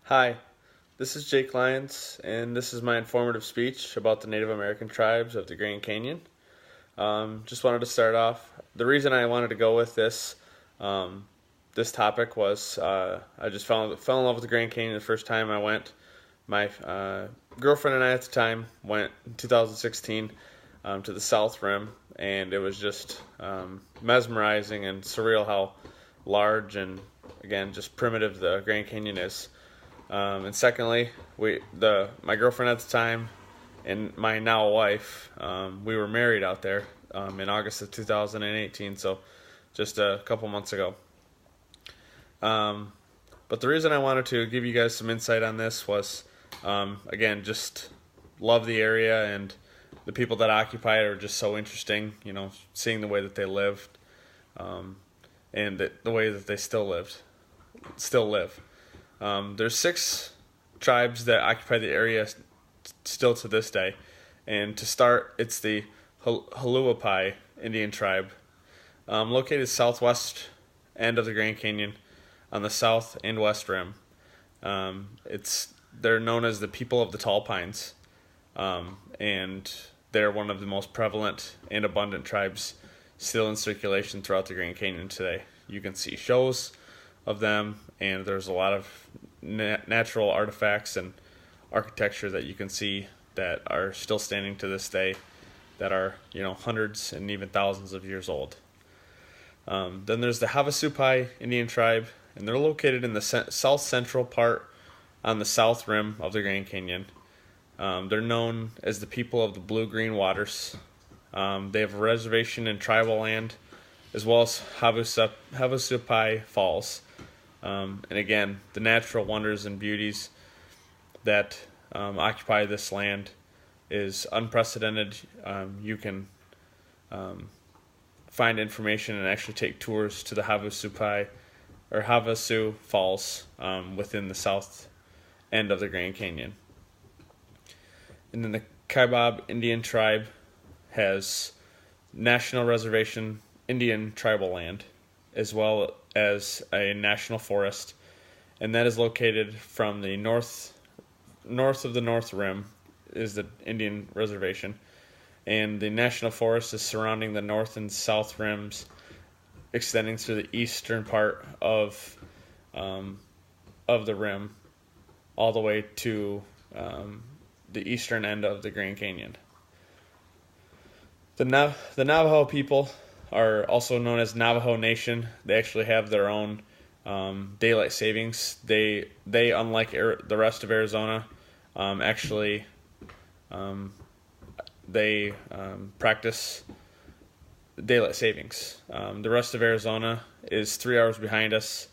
Hi, this is Jake Lyons, and this is my informative speech about the Native American tribes of the Grand Canyon. Just wanted to start off. The reason I wanted to go with this topic was I just fell in love with the Grand Canyon the first time I went. My girlfriend and I at the time went in 2016 to the South Rim, and it was just mesmerizing and surreal how large and again just primitive the Grand Canyon is. And secondly, my girlfriend at the time and my now wife, we were married out there in August of 2018, so just a couple months ago. But the reason I wanted to give you guys some insight on this was, again, just love the area, and the people that occupy it are just so interesting, seeing the way that they lived, and the way that they still live. There's 6 tribes that occupy the area still to this day. And to start, it's the Haluapai Indian tribe, located southwest end of the Grand Canyon on the south and west rim. They're known as the people of the tall pines, and they're one of the most prevalent and abundant tribes still in circulation throughout the Grand Canyon today. You can see shows of them, and there's a lot of natural artifacts and architecture that you can see that are still standing to this day, that are hundreds and even thousands of years old. Then there's the Havasupai Indian tribe, and they're located in the south central part on the south rim of the Grand Canyon. They're known as the people of the blue-green waters. They have a reservation in tribal land, as well as Havasupai Falls. And again, the natural wonders and beauties that occupy this land is unprecedented. You can find information and actually take tours to the Havasupai or Havasu Falls within the south end of the Grand Canyon. And then the Kaibab Indian tribe has National Reservation Indian tribal land, as well as a national forest, and that is located from the north of the North Rim is the Indian reservation, and the national forest is surrounding the north and south rims, extending through the eastern part of the rim, all the way to the eastern end of the Grand Canyon. The Navajo people are also known as Navajo Nation. They actually have their own daylight savings. They unlike the rest of Arizona, they practice daylight savings. The rest of Arizona is 3 hours behind us,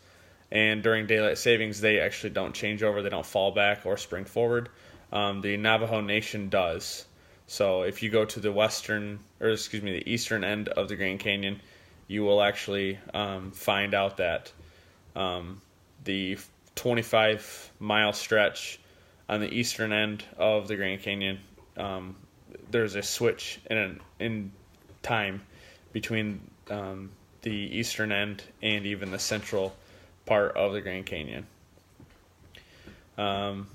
and during daylight savings, they actually don't change over. They don't fall back or spring forward. The Navajo Nation does. So if you go to the eastern end of the Grand Canyon, you will actually find out that the 25-mile stretch on the eastern end of the Grand Canyon, there's a switch in time between the eastern end and even the central part of the Grand Canyon. The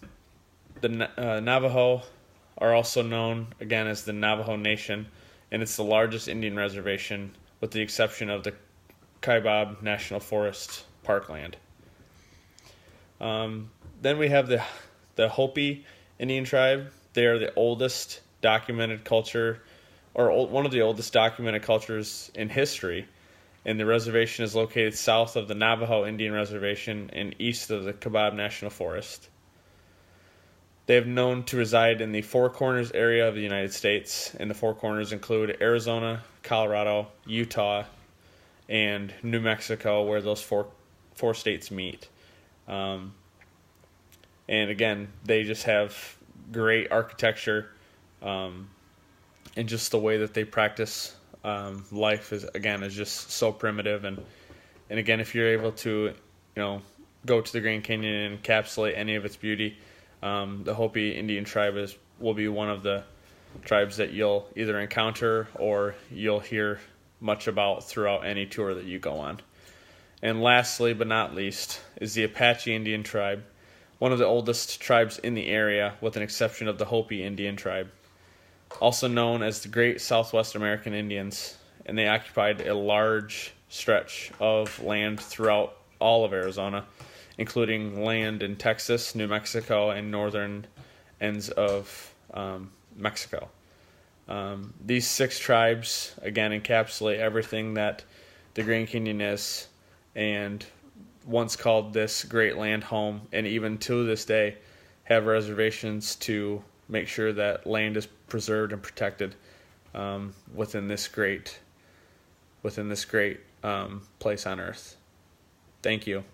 Navajo are also known, again, as the Navajo Nation, and it's the largest Indian reservation with the exception of the Kaibab National Forest Parkland. Then we have the Hopi Indian tribe. They are the oldest documented culture, or one of the oldest documented cultures in history, and the reservation is located south of the Navajo Indian Reservation and east of the Kaibab National Forest. They have known to reside in the Four Corners area of the United States, and the Four Corners include Arizona, Colorado, Utah, and New Mexico, where those four states meet. And again, they just have great architecture, and just the way that they practice life is just so primitive. And again, if you're able to, go to the Grand Canyon and encapsulate any of its beauty, the Hopi Indian tribe will be one of the tribes that you'll either encounter or you'll hear much about throughout any tour that you go on. And lastly, but not least, is the Apache Indian tribe, one of the oldest tribes in the area, with an exception of the Hopi Indian tribe, also known as the Great Southwest American Indians, and they occupied a large stretch of land throughout all of Arizona, including land in Texas, New Mexico, and northern ends of Mexico. These 6 tribes, again, encapsulate everything that the Grand Canyon is, and once called this great land home, and even to this day have reservations to make sure that land is preserved and protected within this great place on earth. Thank you.